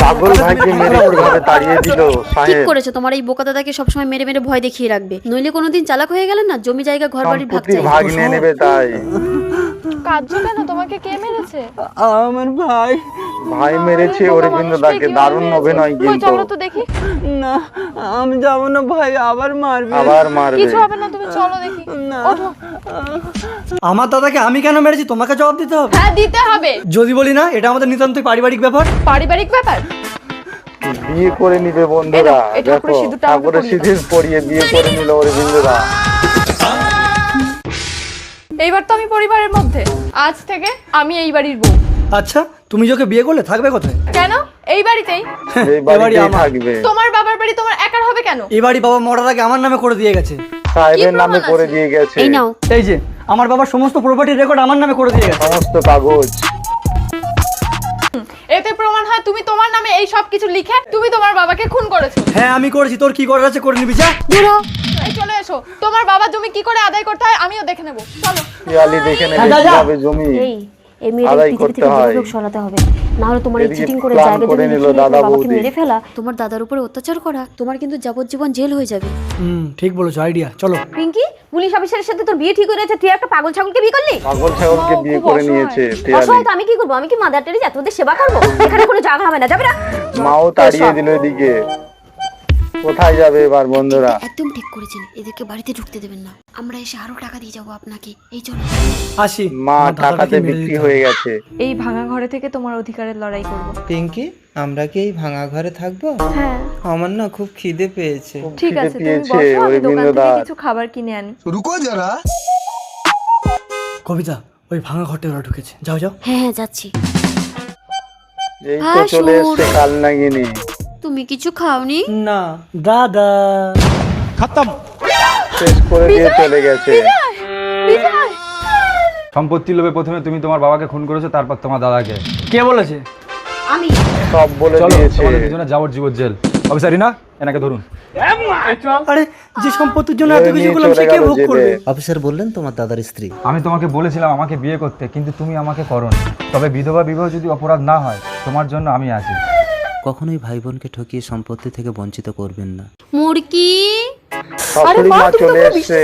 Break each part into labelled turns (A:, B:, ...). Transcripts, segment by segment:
A: পাগল ভাইকে মেরে কিভাবে তাড়িয়ে দিল
B: ঠিক
A: সাহেব।
B: করেছে, তোমার এই বোকা দাদাকে সবসময় মেরে মেরে ভয় দেখিয়ে রাখবে, নইলে কোনোদিন চালাক হয়ে গেলেন না, জমি জায়গা ঘর বাড়ির ভাগ
A: সম্পত্তির
B: চাই।
A: ভাগ নিয়ে নেবে তাই।
C: কাঁদছো কেন? তোমাকে কে মেরেছে?
D: আমার ভাই।
A: ভাই মেরেছে অরবিন্দ দাকে, দারুণ অভিনয়
C: কই
A: কিন্তু।
C: চলো তো দেখি।
D: না আমি যাবো না ভাই, আবার মারবে।
A: আবার মারবে।
C: কিছু হবে না, তুমি চলো দেখি।
D: না।
C: ওঠো।
E: আমার দাদাকে আমি কেন মেরেছি তোমাকে জবাব দিতে হবে।
C: হ্যাঁ দিতে হবে।
E: যদি বলি না এটা আমাদের নিতান্তই পারিবারিক ব্যাপার।
C: পারিবারিক ব্যাপার।
A: বিয়ে করে নিবে বন্ধুরা,
C: এই
A: দেখো
C: ঠাকুরের সিঁদুরটা আমাকে
A: ঠাকুরের
C: পরিয়ে দাও।
A: সিঁদুর পরিয়ে বিয়ে করে নিল অরবিন্দ দা।
C: এইবার তো আমি পরিবারের মধ্যে, আজ থেকে আমি এই বাড়ির বউ।
E: আচ্ছা তুমি যাকে বিয়ে করলে থাকবে কোথায়?
C: কেন? এই বাড়িতেই।
A: এই বাড়িতেই থাকবে।
C: তোমার বাবার বাড়ি তোমার একার হবে কেন?
E: এই বাড়ি বাবা মরার আগে আমার নামে করে দিয়ে গেছে।
A: সাহেবের
C: কি
A: নামে
C: প্রমাণ
A: করে
C: আছে?
A: দিয়ে গেছে
B: এই নাও।
E: এই যে আমার বাবার সমস্ত প্রপার্টির রেকর্ড আমার নামে করে দিয়ে গেছে।
A: সমস্ত কাগজ।
C: এতে প্রমাণ হয় তুমি তোমার নামে এই সব কিছু লিখে তুমি তোমার বাবাকে খুন করেছো।
E: হ্যাঁ আমি করেছি, তোর কি করার আছে করে নিবি যা।
C: এই চলে এসো, তোমার বাবার জমি কি করে আদায় করতে হয় আমিও দেখে নেব। চলো।
A: পিয়ালি দেখে নেবে
E: যা, যা।
A: কিভাবে জমি
B: এই মেয়েদের
A: আদায়
B: পৃথিবী
A: করতে
B: থেকে
A: হয়।
B: দুর্যোগ সরাতে হবে, না হলে তোমার এই
A: এদিকে
B: চিটিং করে
A: plan
B: জায়গা
A: করে
B: জমি
A: নিল
B: লিখে
A: দাদা
B: বাবাকে
A: বৌদি।
B: মেরে ফেলা, তোমার দাদার উপরে অত্যাচার করা, তোমার কিন্তু যাবজ্জীবন জেল হয়ে যাবে।
E: ঠিক বলেছো, আইডিয়া। চলো
F: পিঙ্কি, পুলিশ অফিসারের সাথে তোর বিয়ে ঠিক হয়ে গেছে, তুই একটা পাগল ছাগলকে বিয়ে করলি?
A: পাগল ছাগলকে বিয়ে
C: খুব
A: করে
C: অসহায়।
A: নিয়েছে পিয়ালি।
F: অসহায় তো আমি কি করবো? আমি কি মাদার টেরেসা তোদের সেবা করবো? এখানে কোনো জায়গা হবে না, যাবে না?
A: মাও তাড়িয়ে দিল এদিকে। কোথায় যাবে এবার বন্ধুরা?
B: একদম ঠিক করেছেন, এদেরকে বাড়িতে ঢুকতে দেবেন না, আমরা এসে আরো টাকা দিয়ে যাবো আপনাকে। এই চলো।
E: আসি।
A: মা
E: আমার দাদাটাকে
A: টাকাতে
E: মেরে
A: বিক্রি
E: দিতে
A: হয়ে
E: হবে।
A: গেছে।
C: এই ভাঙা ঘরে থেকে তোমার অধিকারের লড়াই করব।
D: পিঙ্কি, আমরা কি এই ভাঙা ঘরে থাকবো?
C: হ্যাঁ
D: আমার না খুব খিদে পেয়েছে।
A: খুব
C: ঠিক
A: খিদে
C: আছে, তুমি
A: পেয়েছে
C: বসো, আমি দোকান
A: অরবিন্দ
C: থেকে
A: দা।
C: কিছু খাবার কিনে আনি।
E: কবিতা ওই ভাঙা ঘরটা ওরা ঢুকেছে, যাও যাও।
B: হ্যাঁ হ্যাঁ যাচ্ছি।
A: এই তো চলে এসছে কাল নাগিনী।
B: তুমি কিছু খাওনি?
D: না।
E: দাদা
A: শেষ করে দিয়ে চলে গেছে।
G: সম্পত্তির লোভে প্রথমে তুমি তোমার বাবাকে খুন করেছো, তারপর তোমার দাদাকে।
E: কে বলেছে?
B: আমি।
A: সব বলে
G: চলো
A: দিয়েছে।
G: তোমাদের দুজনে যাবজ্জীবন জেল। অফিসারি না, এনাকে ধরুন।
E: আরে যে সম্পত্তির জন্য এত
A: ধরে
E: কিছু
A: নিয়ে
E: করলাম সে
A: চলে
E: কে
A: গেল
E: ভোগ
A: জেলে।
E: করবে?
H: অফিসার বললেন তোমার দাদার স্ত্রী।
G: আমি তোমাকে বলেছিলাম আমাকে বিয়ে করতে, কিন্তু তুমি আমাকে করোনি। তবে বিধবা বিবাহ যদি অপরাধ না হয়, তোমার জন্য আমি আছি।
H: কখনোই ভাই বোনকে ঠকিয়ে সম্পত্তি থেকে বঞ্চিত করবেন না।
B: মুরগি।
A: শাশুড়ি মা চলে এসছে।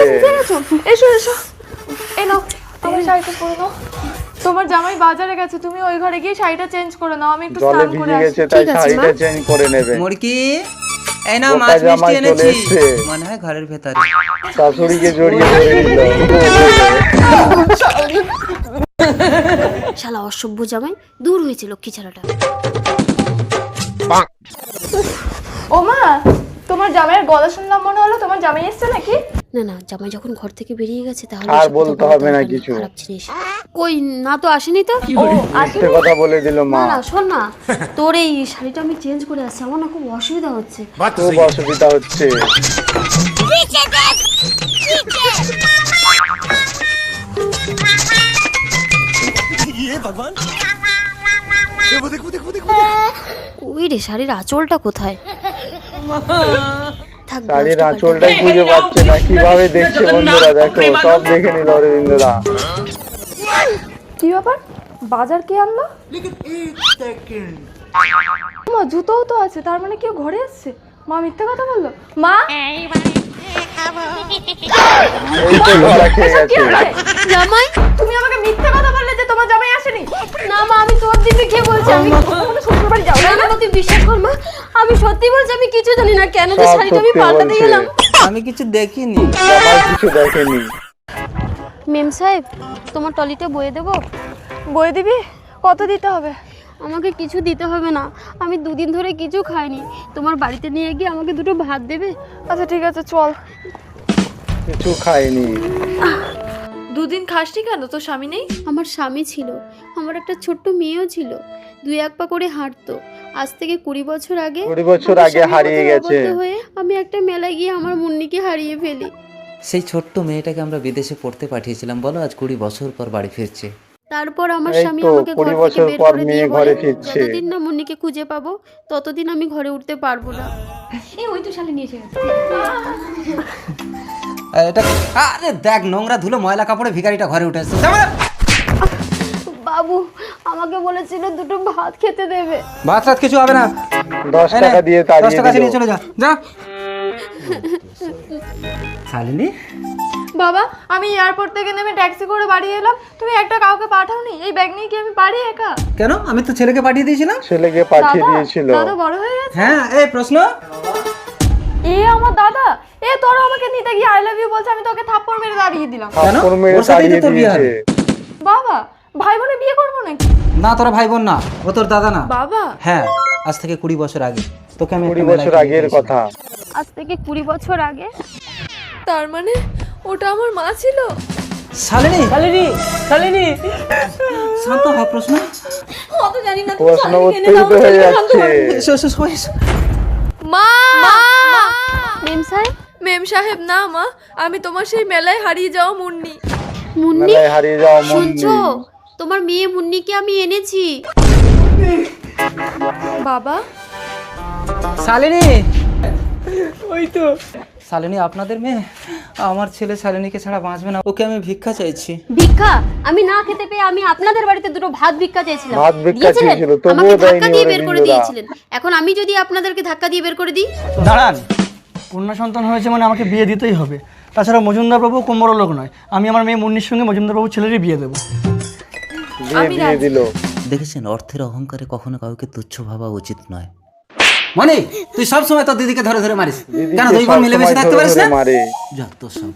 C: এসো এসো, এই নাও আমার শাড়িটা পরে নাও। তোমার জামাই বাজারে গেছে, তুমি ওই ঘরে গিয়ে শাড়িটা চেঞ্জ করে নাও, আমি একটু
A: জলে
C: স্নান করে
A: ভিজে
C: আসি।
A: গেছে তাই
B: ঠিক আছে,
A: শাড়িটা
B: মা।
A: চেঞ্জ করে নেবে।
D: মুরগি, এই না
A: বোকা
D: মাছ মিষ্টি
A: জামাই চলে
D: এনেছি।
A: এসছে।
D: মনে হয় ঘরের ভেতরে।
A: শাশুড়িকে জড়িয়ে ধরে নিল।
B: শালা অসভ্য জামাই, দূর হয়েছে লক্ষ্মী ছাড়াটা।
C: ও মা, তোমার জামাইয়ের গলা শুনলাম, মনে হলো তোমার জামাই এসছে নাকি?
B: না না, জামাই যখন ঘর থেকে বেরিয়ে গেছে তাহলে
A: আর
B: এসব কথা
A: বলতে
B: বলা
A: হবে না
B: দরকার নেই,
A: কিছু।
B: খারাপ জিনিস। কই না তো আসেনি তো।
A: মিথ্যে কথা বলে দিল
B: না
A: মা।
B: না শোন না, তোর এই শাড়িটা আমি চেঞ্জ করে আসছি, আমার না খুব অসুবিধা হচ্ছে।
A: খুব অসুবিধা হচ্ছে।
B: ওই রে, শাড়ির আঁচলটা কোথায়? থাক,
A: শাড়ির
B: ব্লাউজটা
A: আঁচলটাই খুঁজে পাচ্ছে না, কিভাবে দেখছে বন্ধুরা, দেখো সব দেখে নিল অরবিন্দরা।
C: কি ব্যাপার, বাজার কে আনলো? মা জুতোও তো আছে, তার মানে কেউ ঘরে আসছে। মা মিথ্যে কথা বললো। মা
A: এই তো ধরা খেয়ে
C: কি
A: গেছে।
C: হয়েছে?
B: জামাই।
C: তুমি আমাকে মিথ্যে কথা বললে যে তোমার জামাই আসেনি।
B: না মা, আমি তোর দিকে কে বলছি? আমি
C: কখনো শ্বশুর বাড়ি যাও
B: না
C: না?
B: না, তুই বিশ্বাস কর মা, আমি সত্যি বলছি, আমি কিছু জানি না কেন যে
A: সব
B: শাড়িটা আমি
A: সত্যি
B: পাল্টাতে
A: বলছে।
B: গেলাম।
D: আমি কিছু দেখিনি।
A: জামাই কিছু দেখেনি।
B: মেম সাহেব, তোমার টলিটা বয়ে দেবো?
C: বই দিবি? কত দিতে হবে?
B: আমাকে কিছু দিতে হবে না, আমি দুদিন ধরে কিছু খাইনি, তোমার বাড়িতে নিয়ে গিয়ে আমাকে দুটো ভাত দেবে?
C: আচ্ছা ঠিক আছে, চল।
A: কিছু খায়নি।
C: দুদিন খাসনি কেন? তোর স্বামী নেই?
B: আমার স্বামী ছিল, আমার একটা ছোট্ট মেয়েও ছিল, দুই এক পা করে হাঁটতো। আজ থেকে 20 বছর আগে
A: 20 বছর
B: আমার
A: আগে
B: স্বামী
A: হারিয়ে
B: পথে
A: গেছে।
B: অবদ্ধ হয়ে আমি একটা মেলায় গিয়ে আমার মুন্নিকে হারিয়ে ফেলি।
H: সেই ছোট্ট মেয়েটাকে আমরা বিদেশে পড়তে পাঠিয়েছিলাম, বলো আজ 20 বছর পর বাড়ি ফিরছে।
B: তারপর আমার
A: এই
B: স্বামী
A: তো
B: আমাকে
A: 20
B: ঘর
A: বছর
B: থেকে বের
A: পর
B: করে
A: মেয়ে
B: দিয়ে
A: ঘরে
B: বলে,
A: ফিরছে।
B: যতদিন না মুন্নিকে খুঁজে পাবো ততদিন আমি ঘরে উঠতে পারবো না। এই ওই তো শালে নিয়ে এসে গেছে।
D: এটা আরে দেখ, নোংরা ধুলো ময়লা কাপড়ে ভিখারিটা ঘরে উঠে এসেছে।
B: বাবু বাবু আমাকে বলেছিল দুটো ভাত খেতে দেবে।
E: ভাত রাত কিছু হবে না,
A: 10 টাকা দিয়ে
E: 10
A: তাড়িয়ে
E: টাকা নিয়ে
A: দিল।
E: চলে যা যা। শালিনী,
C: বাবা আমি এয়ারপোর্ট থেকে নেমে ট্যাক্সি করে বাড়ি এলাম, তুমি একটা কাউকে পাঠাওনি? এই ব্যাগ নিয়ে কি আমি পারি একা?
E: কেন? আমি তো ছেলেকে পাঠিয়ে দিয়েছিলাম।
A: ছেলেকে পাঠিয়ে দিয়েছিল।
C: দাদা বড় হয়ে গেছে।
E: হ্যাঁ, এই প্রশ্ন।
C: এ আমার দাদা, এ তোরা আমাকে নিতে গিয়ে আই লাভ ইউ বলছে, আমি তোকে থাপ্পড় মেরে দাঁড়িয়ে দিলাম।
E: কেন?
A: থাপ্পড় মেরে
E: ওর সাথেই তো
A: তাড়িয়ে
E: তোর বিয়ে
A: দিয়েছে।
E: হবে।
C: বাবা ভাই বোনে বিয়ে করবো নাকি?
E: না, তোরা ভাই বোন না, ও তোর দাদা না।
C: বাবা
E: হ্যাঁ, আজ থেকে 20 বছর আগে তোকে আমি
A: 20
E: একটা
A: বছর
E: মেলায়
A: আগের
E: নিয়ে
A: কথা।
B: আজ থেকে 20 বছর আগে।
C: তার মানে ওটা আমার মা ছিল?
E: শালিনী, শালিনী, শালিনী, শান্ত হ। প্রশ্ন
C: অত জানি না,
A: প্রশ্ন উত্তেজিত হয়ে যাচ্ছে।
E: এসো এসো এসো, এসো।
C: মা
B: মেম সাহেব,
C: মেম সাহেব না মা, আমি তোমার সেই মেলায় হারিয়ে যাওয়া মুন্নি।
B: মুন্নি
A: মেলায় হারিয়ে যাওয়া মুন্নি।
B: শুনছো? তোমার মেয়ে মুন্নিকে আমি এনেছি।
C: বাবা
E: শালিনী, ওই তো শালিনী আপনাদের মেয়ে। আমার ছেলে শালিনীকে ছাড়া বাঁচবে না, ওকে আমি ভিক্ষা চাইছি।
B: ভিক্ষা? আমি না খেতে পেয়ে আমি আপনাদের বাড়িতে দুটো ভাত ভিক্ষা চেয়েছিলাম,
A: ভাত ভিক্ষা
B: দিয়েছিলেন?
A: চেয়েছিল, তবুও
B: আমাকে ধাক্কা
A: দেয়নি
B: দিয়ে
A: ওরা
B: বের করে
A: হিন্দুরা।
B: দিয়েছিলেন। এখন আমি যদি আপনাদেরকে ধাক্কা দিয়ে বের করে দিই?
E: দাঁড়ান, কন্যা সন্তান হয়েছে মানে আমাকে বিয়ে দিতেই হবে। তাছাড়া মজুমদার বাবু কোমর লোক নয়, আমি আমার মেয়ে মুন্নির সঙ্গে মজুমদার বাবু ছেলেরই বিয়ে দেবো।
A: দিয়ে দিল।
H: দেখেছেন, অর্থের অহংকারে কখনো কাউকে তুচ্ছ ভাবা উচিত নয়।
E: মানে তুই সব সময় তোর দিদিকে ধরে ধরে মারিস
A: দিদিকে
E: কেন? দুই বোন মিলেমিশে
A: সবসময়
E: থাকতে
A: ধরে
E: পারিস
A: ধরে
E: না?
A: মারে।
H: যত সব।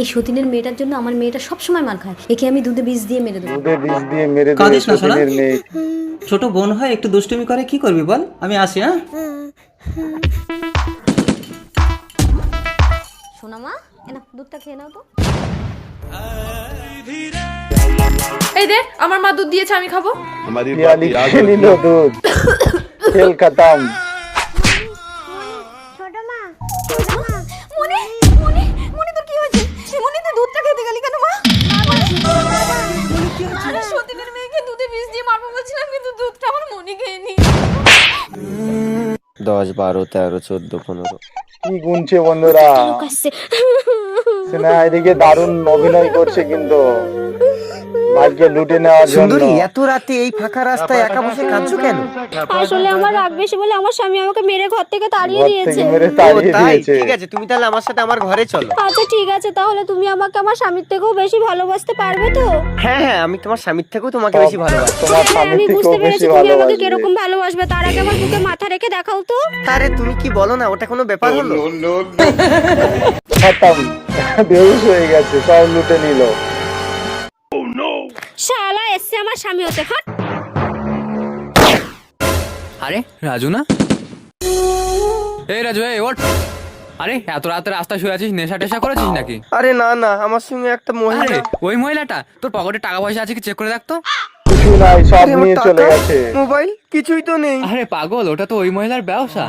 F: এই সতীনের মেয়েটার জন্য আমার মেয়েটা সবসময় মার খায়, একে আমি দুধে বিষ দিয়ে মেরে দেবো।
A: দুধে বিষ দিয়ে মেরে দিল
E: কাঁদিস না, সোনা।
A: সতীনের মেয়ে।
E: ছোট বোন হয়, একটু দুষ্টুমি করে, কি করবি বল? আমি আসি। হ্যাঁ,
F: শোনা মা, এনা দুধটা খেয়ে নাও তো।
C: এই দে, আমার মা দুধ দিয়েছে, আমি খাবো।
A: পিয়ালি খেয়ে নিল দুধ। খেল খতম।
F: মনি মনি মনি, তোর কি হয়েছে? মনি তুই দুধটা খেতে গেলি কেন মা?
C: আরে সতীনের মেয়েকে দুধে বিষ দিয়ে মারবো বলছিলাম, কিন্তু দুধটা আমার মনি খেয়েনি।
I: 10, 12, 13, 14, 15।
A: কি গুনছে বন্ধুরা। সিনেমা এদিকে দারুণ অভিনয় করছে কিন্তু ভাগ্য লুটে নেওয়ার জন্য।
D: সুন্দরী, এত রাতে এই ফাঁকা রাস্তায় একা বসে কাঁদছো কেন?
B: আসলে আমার রাগ বেশি বলে আমার স্বামী আমাকে মেরে ঘর থেকে তাড়িয়ে
A: ঘর
B: দিয়েছে।
A: থেকে মেরে
D: ও
A: তাড়িয়ে
D: তাই,
A: দিয়েছে।
D: ঠিক আছে, তুমি তাহলে আমার সাথে আমার ঘরে চলো।
B: আচ্ছা ঠিক আছে, তাহলে তুমি আমাকে আমার স্বামীর থেকেও বেশি ভালোবাসতে পারবে তো?
D: হ্যাঁ হ্যাঁ, আমি তোমার স্বামীর থেকেও তোমাকে বেশি ভালোবাসি।
A: তোমার
B: হ্যাঁ,
A: স্বামীর
B: আমি
A: থেকেও
B: বুঝতে পেরেছি
A: বেশি
B: তুমি আমাকে
A: ভালোবাসবে।
B: কিরকম ভালোবাসবে। তার আগে আমার বুকে মাথা রেখে দেখাও তো।
D: আরে তুমি কি বলো না, ওটা কোনো ব্যাপার হলো?
A: খতম। বেহুশ হয়ে গেছে, সব লুটে নিল।
B: শালা এসছে আমার স্বামী হতে। হট।
J: আরে রাজু না? এই রাজু, এই ওঠ। আরে এত রাতে রাস্তায় শুয়ে আছিস, নেশা টেশা করেছিস নাকি?
D: আরে না না, আমার সঙ্গে একটা মহিলা।
J: আরে ওই মহিলাটা তোর পকেটে টাকা পয়সা আছে কি চেক করে দেখতো।
A: কিছু নাই, সব
D: আরে, আমার
A: নিয়ে চলে
D: টাকা,
A: গেছে।
D: মোবাইল কিছুই তো নেই।
J: আরে পাগল, ওটা তো ওই মহিলার ব্যবসা।